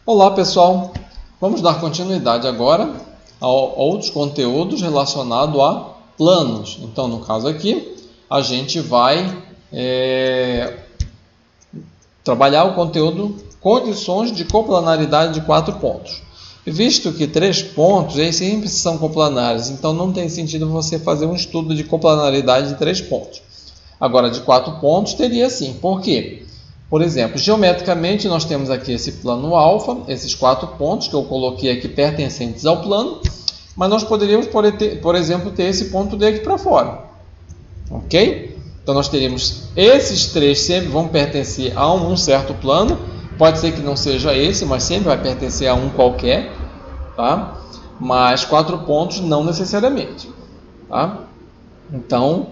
Olá pessoal, vamos dar continuidade agora a outros conteúdos relacionados a planos. Então no caso aqui a gente vai trabalhar o conteúdo condições de coplanaridade de 4 pontos. Visto que 3 pontos eles sempre são coplanares, então não tem sentido você fazer um estudo de coplanaridade de 3 pontos. Agora de 4 pontos teria sim, por quê? Por exemplo, geometricamente nós temos aqui esse plano alfa, esses 4 pontos que eu coloquei aqui pertencentes ao plano, mas nós poderíamos, por exemplo, ter esse ponto D aqui para fora, ok? Então nós teríamos esses 3 sempre vão pertencer a um certo plano, pode ser que não seja esse, mas sempre vai pertencer a um qualquer, tá? Mas 4 pontos não necessariamente, tá? Então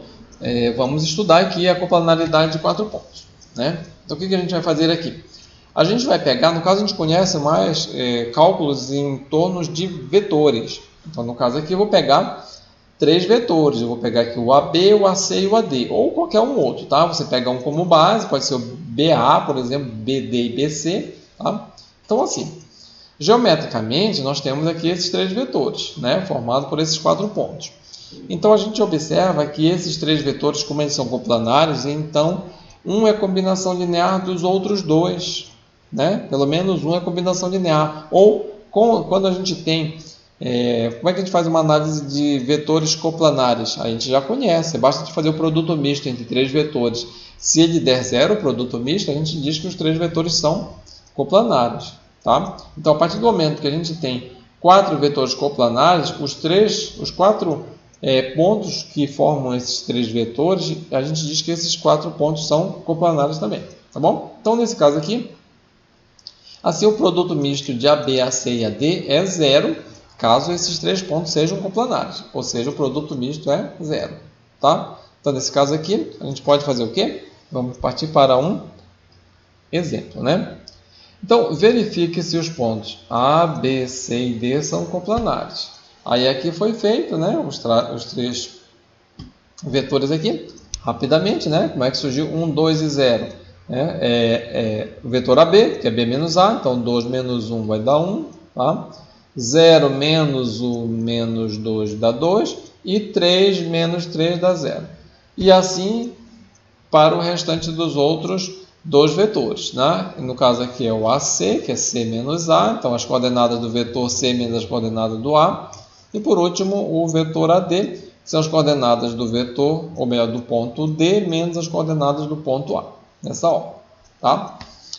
vamos estudar aqui a coplanaridade de 4 pontos, né? Então o que a gente vai fazer aqui? A gente vai pegar, no caso a gente conhece mais cálculos em torno de vetores. Então no caso aqui eu vou pegar 3 vetores. Eu vou pegar aqui o AB, o AC e o AD, ou qualquer um outro, tá? Você pega um como base, pode ser o BA, por exemplo, BD e BC, tá? Então assim, geometricamente nós temos aqui esses 3 vetores, né? Formados por esses 4 pontos. Então a gente observa que esses 3 vetores, como eles são coplanares, então um é combinação linear dos outros 2, né? Pelo menos um é combinação linear. Ou quando a gente tem, como é que a gente faz uma análise de vetores coplanares? A gente já conhece, basta fazer o produto misto entre 3 vetores. Se ele der zero, o produto misto, a gente diz que os 3 vetores são coplanares, tá? Então a partir do momento que a gente tem 4 vetores coplanares, os 4 pontos que formam esses 3 vetores, a gente diz que esses 4 pontos são coplanares também, tá bom? Então, nesse caso aqui, assim o produto misto de AB, AC e AD é zero, caso esses 3 pontos sejam coplanares, ou seja, o produto misto é zero, tá? Então, nesse caso aqui, a gente pode fazer o quê? Vamos partir para um exemplo, né? Então, verifique se os pontos A, B, C e D são coplanares. Aí aqui foi feito, né, os 3 vetores aqui, rapidamente, né? Como é que surgiu 1, 2 e 0? O vetor AB, que é B menos A, então 2 menos 1 vai dar 1, tá? 0 menos o menos 2 dá 2, e 3 menos 3 dá 0. E assim para o restante dos outros 2 vetores, né? No caso aqui é o AC, que é C menos A, então as coordenadas do vetor C menos as coordenadas do A. E por último, o vetor AD, que são as coordenadas do vetor, ou melhor, do ponto D, menos as coordenadas do ponto A, nessa ordem, tá?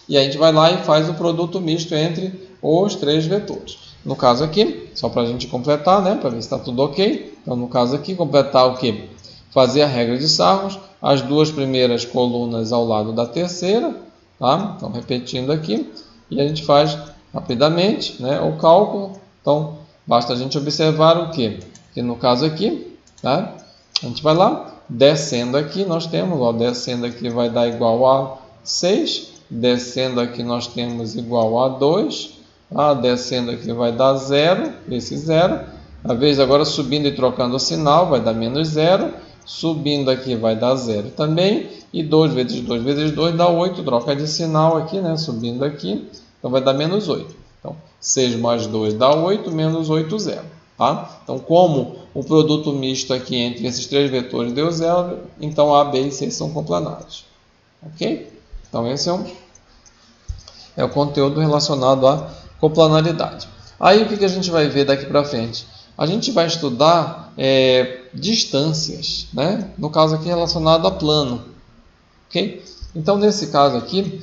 E a gente vai lá e faz o produto misto entre os 3 vetores. No caso aqui, só para a gente completar, né, para ver se está tudo ok. Então, no caso aqui, completar o quê? Fazer a regra de Sarros, as 2 primeiras colunas ao lado da terceira, tá? Então, repetindo aqui, e a gente faz rapidamente, né, o cálculo. Então, basta a gente observar o quê? Que no caso aqui, tá? A gente vai lá, descendo aqui, nós temos, ó, descendo aqui vai dar igual a 6, descendo aqui nós temos igual a 2, tá? Descendo aqui vai dar 0, esse 0, a vez agora subindo e trocando o sinal, vai dar menos 0, subindo aqui vai dar 0 também, e 2 vezes 2 vezes 2 dá 8, troca de sinal aqui, né? Subindo aqui, então vai dar menos 8. Então, 6 mais 2 dá 8, menos 8, 0. Tá? Então, como o produto misto aqui entre esses 3 vetores deu 0, então A, B e C são coplanares. Ok? Então, esse é o conteúdo relacionado à coplanaridade. Aí, o que a gente vai ver daqui para frente? A gente vai estudar distâncias, né? No caso aqui relacionado a plano. Ok? Então, nesse caso aqui,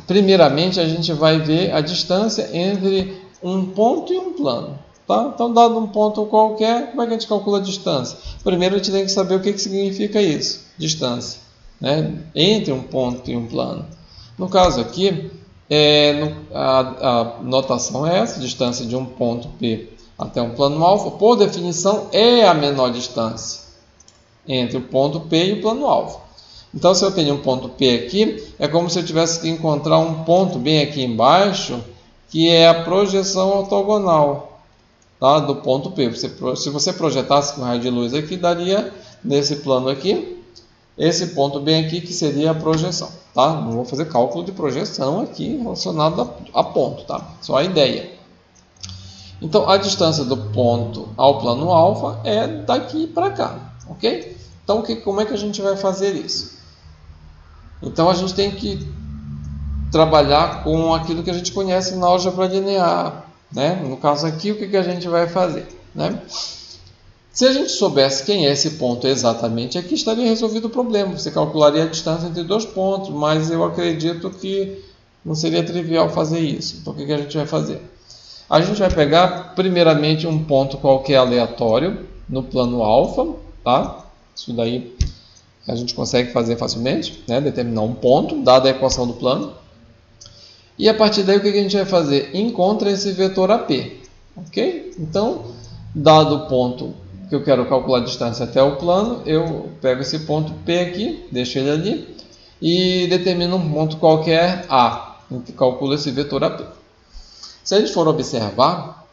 primeiramente, a gente vai ver a distância entre um ponto e um plano. Tá? Então, dado um ponto qualquer, como é que a gente calcula a distância? Primeiro, a gente tem que saber o que significa isso, distância, né? Entre um ponto e um plano. No caso aqui, a notação é essa, distância de um ponto P até um plano alfa, por definição, é a menor distância entre o ponto P e o plano alfa. Então, se eu tenho um ponto P aqui, é como se eu tivesse que encontrar um ponto bem aqui embaixo, que é a projeção ortogonal, tá, do ponto P. Se você projetasse com raio de luz aqui, daria nesse plano aqui, esse ponto bem aqui, que seria a projeção. tá? Não vou fazer cálculo de projeção aqui relacionado a ponto, tá? Só a ideia. Então, a distância do ponto ao plano alfa é daqui para cá, ok? Então, como é que a gente vai fazer isso? Então, a gente tem que trabalhar com aquilo que a gente conhece na álgebra linear, né? No caso aqui, o que a gente vai fazer, né? Se a gente soubesse quem é esse ponto exatamente, aqui estaria resolvido o problema. Você calcularia a distância entre dois pontos, mas eu acredito que não seria trivial fazer isso. Então, o que a gente vai fazer? A gente vai pegar, primeiramente, um ponto qualquer aleatório no plano alfa, tá? Isso daí a gente consegue fazer facilmente, né? Determinar um ponto, dada a equação do plano. E a partir daí, o que a gente vai fazer? Encontra esse vetor AP, ok? Então, dado o ponto que eu quero calcular a distância até o plano, eu pego esse ponto P aqui, deixo ele ali, e determino um ponto qualquer A, em que calculo esse vetor AP. Se a gente for observar,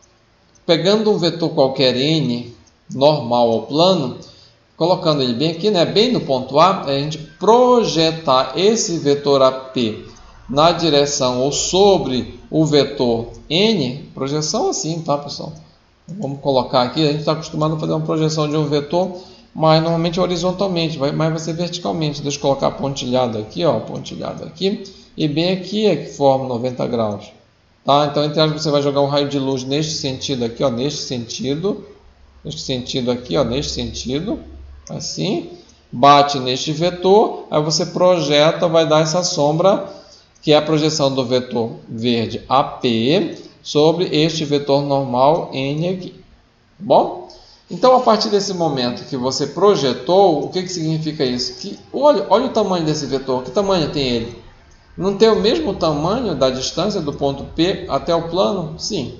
pegando um vetor qualquer N, normal ao plano, colocando ele bem aqui, né, bem no ponto A, a gente projetar esse vetor AP na direção ou sobre o vetor N, projeção assim, tá, pessoal? Vamos colocar aqui, a gente está acostumado a fazer uma projeção de um vetor, mas normalmente horizontalmente, mas vai ser verticalmente. Deixa eu colocar pontilhado aqui, ó, pontilhado aqui, e bem aqui é que forma 90 graus. Tá? Então, entre aspas, você vai jogar um raio de luz neste sentido aqui, ó, neste sentido aqui, ó, neste sentido, assim, bate neste vetor, aí você projeta, vai dar essa sombra, que é a projeção do vetor verde AP, sobre este vetor normal N aqui. Bom? Então, a partir desse momento que você projetou, o que significa isso? Que, olha o tamanho desse vetor, que tamanho tem ele? Não tem o mesmo tamanho da distância do ponto P até o plano? Sim.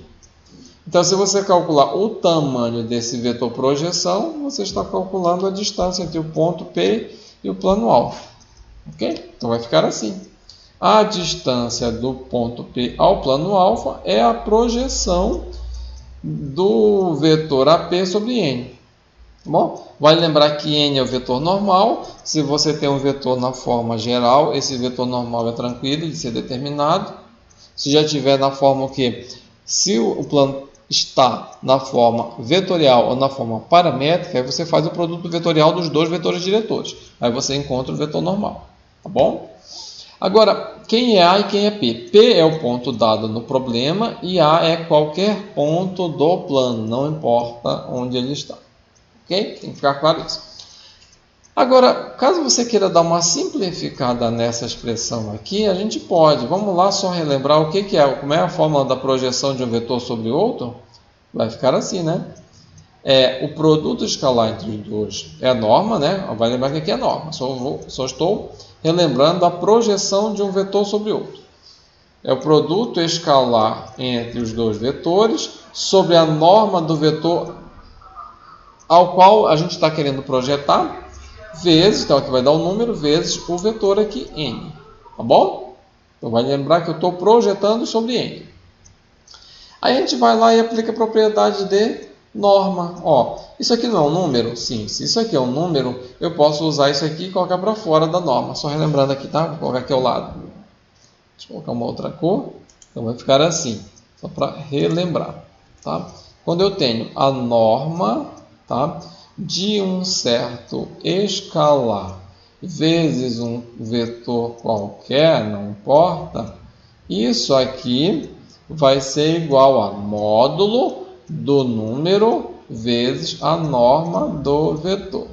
Então, se você calcular o tamanho desse vetor projeção, você está calculando a distância entre o ponto P e o plano alfa. Ok? Então, vai ficar assim. A distância do ponto P ao plano alfa é a projeção do vetor AP sobre N. Bom, vale lembrar que N é o vetor normal. Se você tem um vetor na forma geral, esse vetor normal é tranquilo de ser determinado. Se já tiver na forma o quê? Se o plano está na forma vetorial ou na forma paramétrica, aí você faz o produto vetorial dos dois vetores diretores. Aí você encontra o vetor normal. Tá bom? Agora, quem é A e quem é P? P é o ponto dado no problema e A é qualquer ponto do plano, não importa onde ele está. Ok? Tem que ficar claro isso. Agora, caso você queira dar uma simplificada nessa expressão aqui, a gente pode. Vamos lá só relembrar o que é, como é a fórmula da projeção de um vetor sobre outro. Vai ficar assim, né? O produto escalar entre os dois é a norma, né? Vai lembrar que aqui é a norma. Só estou relembrando a projeção de um vetor sobre outro. É o produto escalar entre os dois vetores sobre a norma do vetor ao qual a gente está querendo projetar, vezes, então aqui vai dar o número, vezes o vetor aqui, n. Tá bom? Então vai lembrar que eu estou projetando sobre n. Aí a gente vai lá e aplica a propriedade de norma. Ó, isso aqui não é um número? Sim, se isso aqui é um número, eu posso usar isso aqui e colocar para fora da norma. Só relembrando aqui, tá? Vou colocar aqui ao lado. Deixa eu colocar uma outra cor. Então vai ficar assim, só para relembrar. Tá? Quando eu tenho a norma, tá, de um certo escalar vezes um vetor qualquer, não importa, isso aqui vai ser igual a módulo do número vezes a norma do vetor.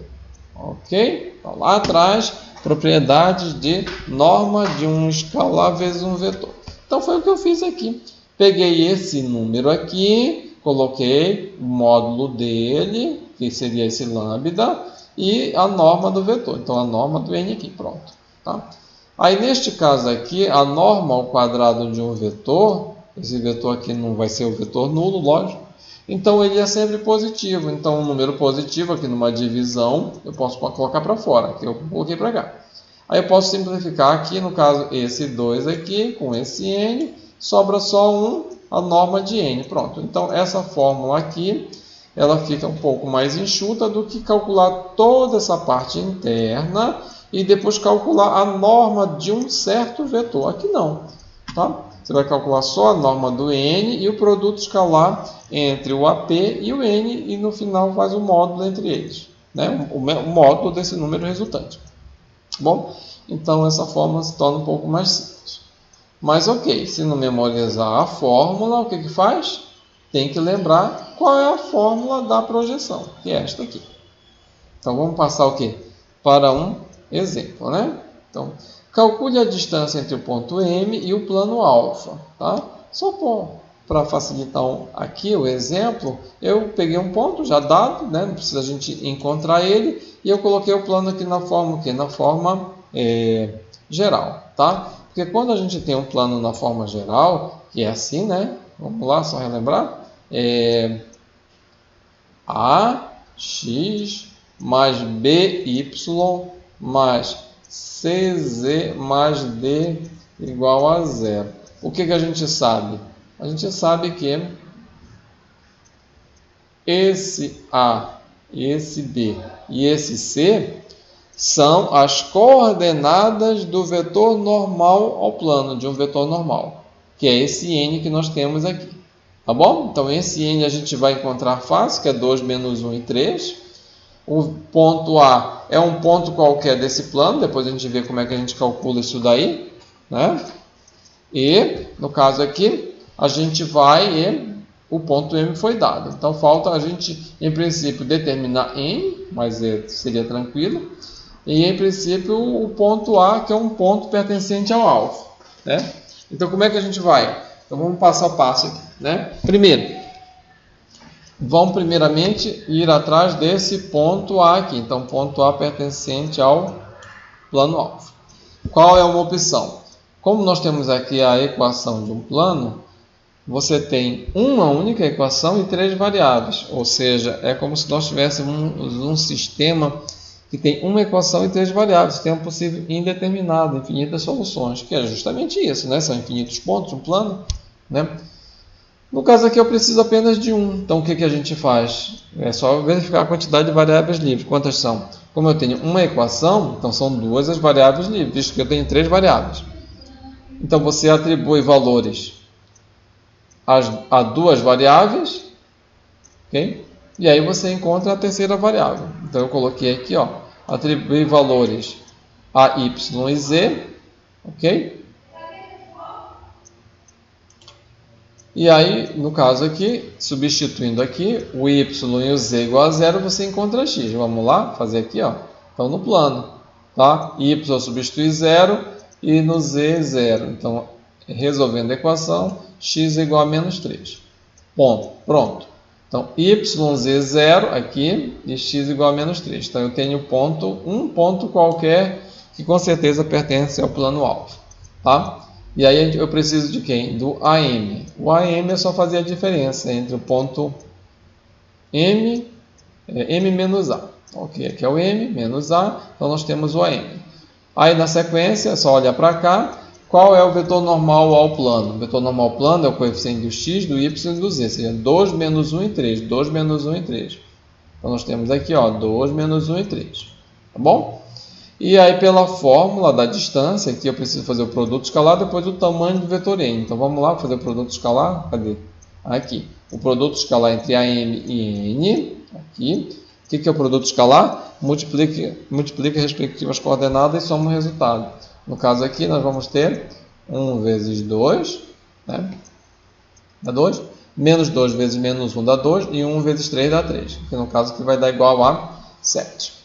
Ok? Então, lá atrás, propriedades de norma de um escalar vezes um vetor. Então, foi o que eu fiz aqui. Peguei esse número aqui, coloquei o módulo dele, que seria esse lambda, e a norma do vetor. Então, a norma do n aqui, pronto. Tá? Aí, neste caso aqui, a norma ao quadrado de um vetor, esse vetor aqui não vai ser o vetor nulo, lógico. Então, ele é sempre positivo. Então, um número positivo aqui numa divisão, eu posso colocar para fora, que eu coloquei para cá. Aí, eu posso simplificar aqui, no caso, esse 2 aqui, com esse n, sobra só 1, a norma de n. Pronto. Então, essa fórmula aqui, ela fica um pouco mais enxuta do que calcular toda essa parte interna e depois calcular a norma de um certo vetor. Aqui não, tá? Você vai calcular só a norma do n e o produto escalar entre o AP e o n, e no final faz o módulo entre eles, né? O módulo desse número resultante. Bom, então essa forma se torna um pouco mais simples. Mas ok, se não memorizar a fórmula, o que faz? Tem que lembrar qual é a fórmula da projeção, que é esta aqui. Então vamos passar o quê? Para um exemplo, né? Então, calcule a distância entre o ponto M e o plano alfa, tá? Só para facilitar aqui o exemplo, eu peguei um ponto já dado, né? Não precisa a gente encontrar ele, e eu coloquei o plano aqui na forma, o quê? Na forma geral, tá? Porque quando a gente tem um plano na forma geral, que é assim, né? Vamos lá, só relembrar. AX mais BY mais CZ mais D igual a zero. O que a gente sabe? A gente sabe que esse A, esse B e esse C são as coordenadas do vetor normal ao plano, de um vetor normal, que é esse N que nós temos aqui. Tá bom? Então, esse N a gente vai encontrar fácil, que é 2 menos 1 e 3. O ponto A é um ponto qualquer desse plano, depois a gente vê como é que a gente calcula isso daí, né? E, no caso aqui, a gente vai, o ponto M foi dado. Então, falta a gente, em princípio, determinar N, mas seria tranquilo. E, em princípio, o ponto A, que é um ponto pertencente ao alfa, né? Então, como é que a gente vai? Então, vamos passo a passo aqui, né? Primeiro, vamos primeiramente ir atrás desse ponto A aqui. Então, ponto A pertencente ao plano alfa. Qual é uma opção? Como nós temos aqui a equação de um plano, você tem uma única equação e 3 variáveis. Ou seja, é como se nós tivéssemos um sistema que tem uma equação e 3 variáveis. Tempo possível indeterminado, infinitas soluções. Que é justamente isso, né? São infinitos pontos, um plano, né? No caso aqui eu preciso apenas de um. Então o que a gente faz? É só verificar a quantidade de variáveis livres. Quantas são? Como eu tenho uma equação, então são 2 as variáveis livres, visto que eu tenho 3 variáveis. Então você atribui valores a 2 variáveis, ok? E aí você encontra a terceira variável. Então eu coloquei aqui, ó, atribuir valores a y e z, ok? E aí, no caso aqui, substituindo aqui, o y e o z igual a zero, você encontra x. Vamos lá, fazer aqui, ó. Então, no plano, tá? Y substitui zero e no z, zero. Então, resolvendo a equação, x é igual a menos 3. Ponto. Pronto. Então, y, z, zero aqui e x igual a menos 3. Então, eu tenho um ponto qualquer que com certeza pertence ao plano alfa, tá? E aí eu preciso de quem? Do AM. O AM é só fazer a diferença entre o ponto M menos A. Ok, aqui é o M menos A, então nós temos o AM. Aí na sequência, é só olhar para cá. Qual é o vetor normal ao plano? O vetor normal ao plano é o coeficiente do x, do y e do z. Seria 2 menos 1 e 3. 2 menos 1 e 3. Então nós temos aqui, ó, 2 menos 1 e 3. Tá bom? E aí, pela fórmula da distância, aqui eu preciso fazer o produto escalar, depois o tamanho do vetor n. Então, vamos lá fazer o produto escalar. Cadê? Aqui. O produto escalar entre AM e n. Aqui. O que é o produto escalar? Multiplica as respectivas coordenadas e soma o resultado. No caso aqui, nós vamos ter 1 vezes 2, né? Dá 2. Menos 2 vezes menos 1 dá 2. E 1 vezes 3 dá 3. Que no caso aqui vai dar igual a 7.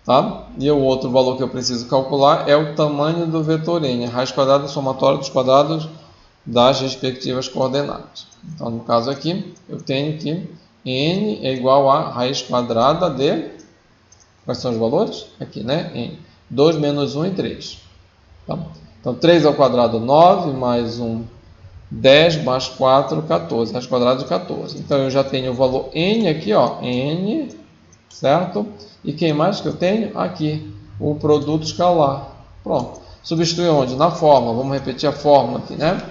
Tá? E o outro valor que eu preciso calcular é o tamanho do vetor n, a raiz quadrada somatória dos quadrados das respectivas coordenadas. Então, no caso aqui, eu tenho que n é igual a raiz quadrada de... Quais são os valores? Aqui, né? N. 2 menos 1 e 3. Tá? Então, 3 ao quadrado, 9, mais 1, 10, mais 4, 14. Raiz quadrada de 14. Então, eu já tenho o valor n aqui, ó, n, certo? E quem mais que eu tenho? Aqui, o produto escalar. Pronto. Substitui onde? Na fórmula. Vamos repetir a fórmula aqui, né?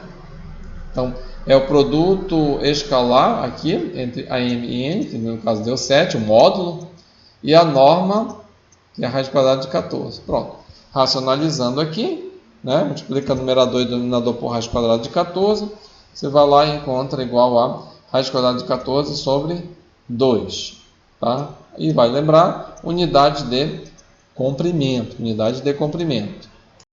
Então, é o produto escalar aqui, entre AM e N, que no caso deu 7, o módulo. E a norma que é a raiz quadrada de 14. Pronto. Racionalizando aqui, né? Multiplica numerador e denominador por raiz quadrada de 14. Você vai lá e encontra igual a raiz quadrada de 14 sobre 2. Tá? E vai lembrar unidade de comprimento. Unidade de comprimento.